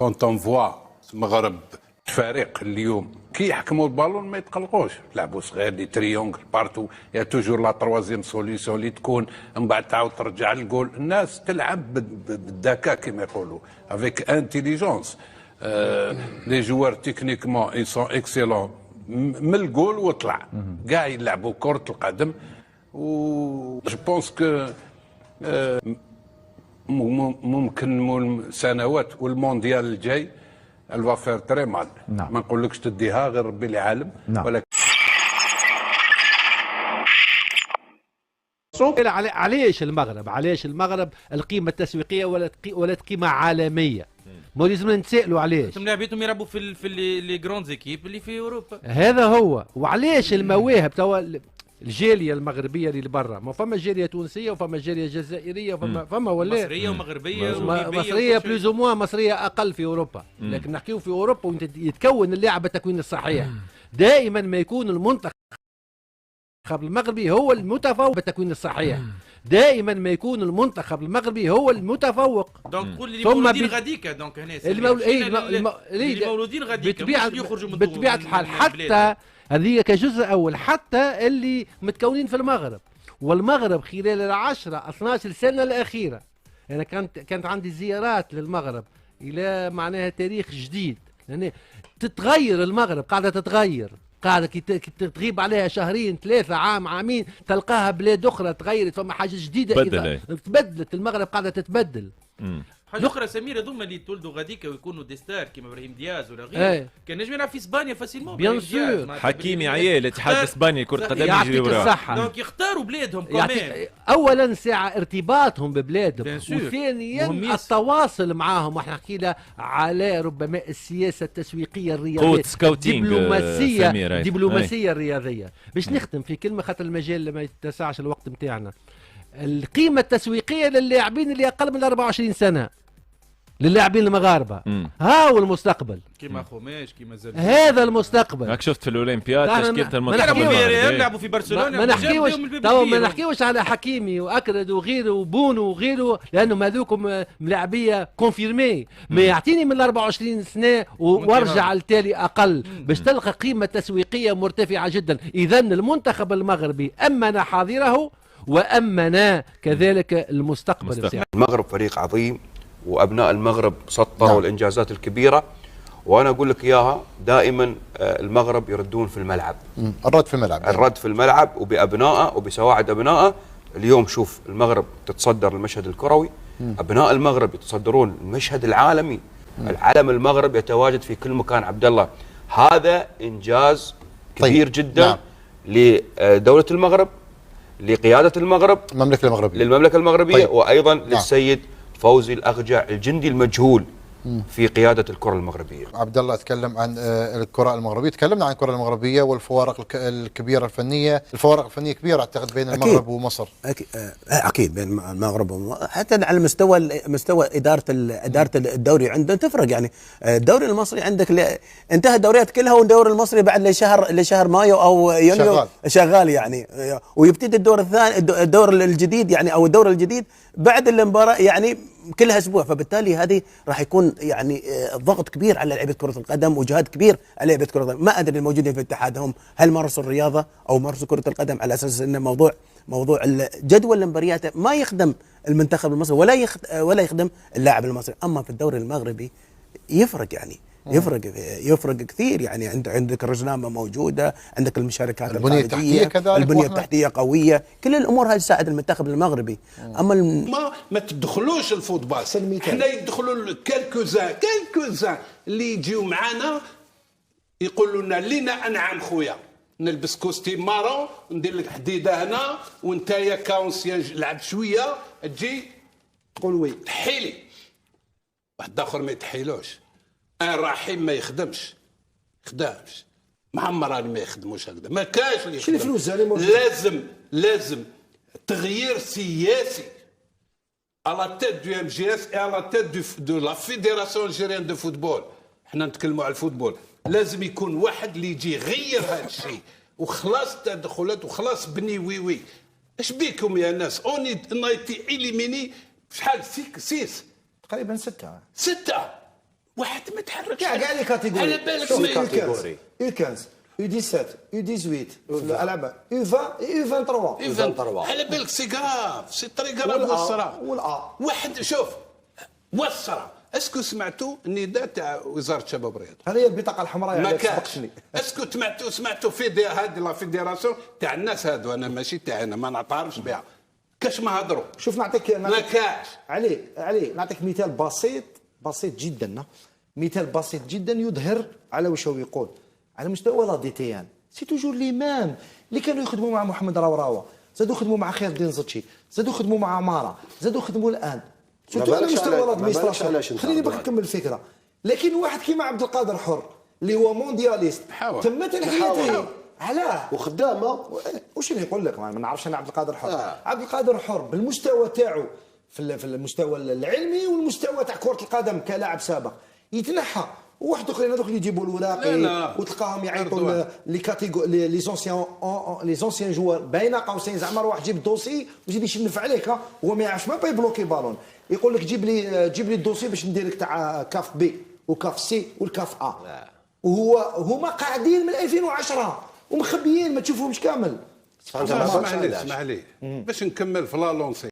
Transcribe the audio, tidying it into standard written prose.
كونت اون فوا المغرب فريق اليوم كي يحكموا البالون ما يتقلقوش، لعبوا صغير دي تريونغل بارتو، يا توجور لا تروازيام سوليسيون اللي تكون من بعد تعاود ترجع الجول. الناس تلعب بالذكاء كما يقولوا افيك انتيليجونس. لي جوار تكنيكمون اي سون اكسيلون من الجول وطلع كاع يلعبوا كرة القدم. و جو بونس كو ممكن سنوات والمونديال الجاي الفا فير تري مال. ما نقولكش تديها غير ربي اللي عالم. ولكن علاش المغرب القيمه التسويقيه ولات قيمه عالميه؟ ما لازمنا نتسائلوا علاش لاعبيتهم يلعبوا في لي جراند زيكيب اللي في اوروبا. هذا هو. وعلاش المواهب توا الجاليه المغربيه اللي برا، ما فما جاليه تونسيه وفما جاليه جزائريه وفما ولا مصريه ومغربيه مصريه بلوز او موان، مصريه اقل في اوروبا. لكن نحكيو في اوروبا يتكون اللاعب التكوين الصحيح. دائما ما يكون المنتخب المغربي هو المتفوق بالتكوين الصحيح. دائما ما يكون المنتخب المغربي هو المتفوق. دونك قول لي مولودين غاديكا دونك هنا المولودين غاديكا بطبيعه الحال حتى هذه كجزء اول، حتى اللي متكونين في المغرب. والمغرب خلال 10-12 سنه الاخيره انا كانت عندي زيارات للمغرب الى معناها تاريخ جديد، يعني تتغير المغرب، قاعده تتغير، قاعده كي تغيب عليها شهرين 3 عام عامين تلقاها بلاد اخرى تغيرت، فما حاجه جديده تبدلت. المغرب قاعده تتبدل. حاجه اخرى سمير، هذوما اللي تولدوا غاديكا ويكونوا دي ستار كيما ابراهيم دياز ولا غيره كان نجم يلعب في اسبانيا فاسيلمون. بيان سور حكيمي عيال الاتحاد الاسباني كره قدم يجري وراه. دونك يختاروا بلادهم كمان. اولا ساعه ارتباطهم ببلادهم، وثانيا التواصل معاهم. واحنا حكينا على ربما السياسه التسويقيه الرياضيه، دبلوماسيه الرياضيه. باش نختم في كلمه خاطر المجال ما يتسعش الوقت نتاعنا. القيمه التسويقيه للاعبين اللي اقل من 24 سنه، للاعبين المغاربه، ها هو المستقبل. كيما خوماش كيما زلزال، هذا المستقبل. راك شفت في الاولمبياد تشكيله المنتخب يلعبوا في برشلونه. ما نحكيوش على حكيمي واكرد وغيره وبونو وغيره، لانهم هذوكم ملاعبيه كونفيرمي. ما يعطيني من 24 سنه وارجع التالي اقل باش تلقى قيمه تسويقيه مرتفعه جدا. اذا المنتخب المغربي امن حاضره وامن كذلك المستقبل. المغرب فريق عظيم، وابناء المغرب سطروا الانجازات الكبيره، وانا اقول لك اياها دائما. المغرب يردون في الملعب، الرد في الملعب وبابنائه وبسواعد ابنائه. اليوم شوف المغرب تتصدر المشهد الكروي، ابناء المغرب يتصدرون المشهد العالمي. العلم المغرب يتواجد في كل مكان. عبد الله، هذا انجاز كبير جدا لدوله المغرب، لقياده المغرب، للمملكه المغربيه، وايضا للسيد فوزي الأخجع الجندي المجهول في قيادة الكرة المغربية. عبد الله تكلم عن الكرة المغربية، تكلمنا عن الكرة المغربية والفوارق الكبيرة الفنية. الفوارق الفنية كبيرة أعتقد بين المغرب ومصر. أكيد بين المغرب ومصر، حتى على مستوى إدارة الدوري عندنا تفرق. يعني الدوري المصري عندك انتهى الدوريات كلها، والدوري المصري بعد لشهر مايو أو يونيو شغال يعني، ويبتدي الدور الثاني، الدور الجديد يعني، أو الدور الجديد بعد المباراة يعني كلها اسبوع. فبالتالي هذه راح يكون يعني ضغط كبير على لعيبه كره القدم وجهاد كبير على لعيبه كره القدم. ما ادري الموجودين في الاتحاد هم هل مارسوا الرياضه او مارسوا كره القدم على اساس ان موضوع جدول المباريات ما يخدم المنتخب المصري ولا يخدم اللاعب المصري. اما في الدوري المغربي يفرق يعني، يفرق كثير يعني. عندك الرزنامه موجوده، عندك المشاركات البنيه التحتيه كذلك، البنيه التحتيه قويه، كل الامور هذه تساعد المنتخب المغربي. اما ما تدخلوش الفوتبال، حنا يدخلوا كالكوزان اللي يجيو معانا يقولوا لنا انعم خويا، نلبس كوستيم مارون، ندير لك حديده هنا، وانت يا كاونسيان لعب شويه، تجي تقول وي تحيلي، واحد اخر ما يتحيلوش. الرحيم ما يخدمش معمر ما يخدموش هكذا، ما كاش اللي يخدم. الفلوس لازم تغيير سياسي على تيت دو ام جي اس على تيت دو لا فيدراسيون الجيريان دو فوتبول. حنا نتكلموا على الفوتبول، لازم يكون واحد اللي يجي يغير هذا الشيء، وخلاص التدخلات وخلاص بني وي. اش بيكم يا ناس؟ اوني نايتي اليميني شحال 6 تقريبا 6 واحد كاع لي كاتيجوري. على بالك ما كاتيجوري U15 U17 U18 الالعاب U20 U23 على بالك سي غراف سي طري غراف والصرا واحد شوف والصرا اسكو سمعتوا النداء تاع وزاره الشباب والرياضه؟ هذه هي البطاقه الحمراء ما يعني كانش. سبقتني. اسكو سمعتوا في هذه لا فيديراسيون تاع الناس هذو، انا ماشي تاعنا ما نعترفش بها، كاش ما هضروا. شوف نعطيك ما كاش. علي نعطيك مثال بسيط جدا، مثال بسيط جدا يظهر على واش هو يقول. على مستوى لا دي تي ان سي توجور لي مام اللي كانوا يخدموا مع محمد راوراوه، زادوا يخدموا مع خير الدين زتشي، زادوا يخدموا مع عماره، زادوا يخدموا الان سورتو على مستوى الادميستراسيون. خليني باقي نكمل الفكره. لكن واحد كيما عبد القادر حر اللي هو موندياليست تم تنحيته علاه وخدامه. واش اللي نقول لك ما نعرفش انا عبد القادر حر. عبد القادر حر بالمستوى تاعو في المستوى العلمي والمستوى تاع كره القدم كلاعب سابق يتنحى، وواحد اخرين هذوك اللي يجيبوا الوراقي وتلقاهم يعيطوا لي زونسيان جوار بين قوسين زعما روح جيب الدوسي ويزيد يشنف عليك. هو ما يعرفش ما يبلوكي بالون، يقول لك جيب لي الدوسي باش نديرك تاع كاف بي وكاف سي والكاف ا. هما قاعدين من 2010 ومخبيين ما تشوفهمش كامل. اسمح لي باش نكمل في لا لونسي.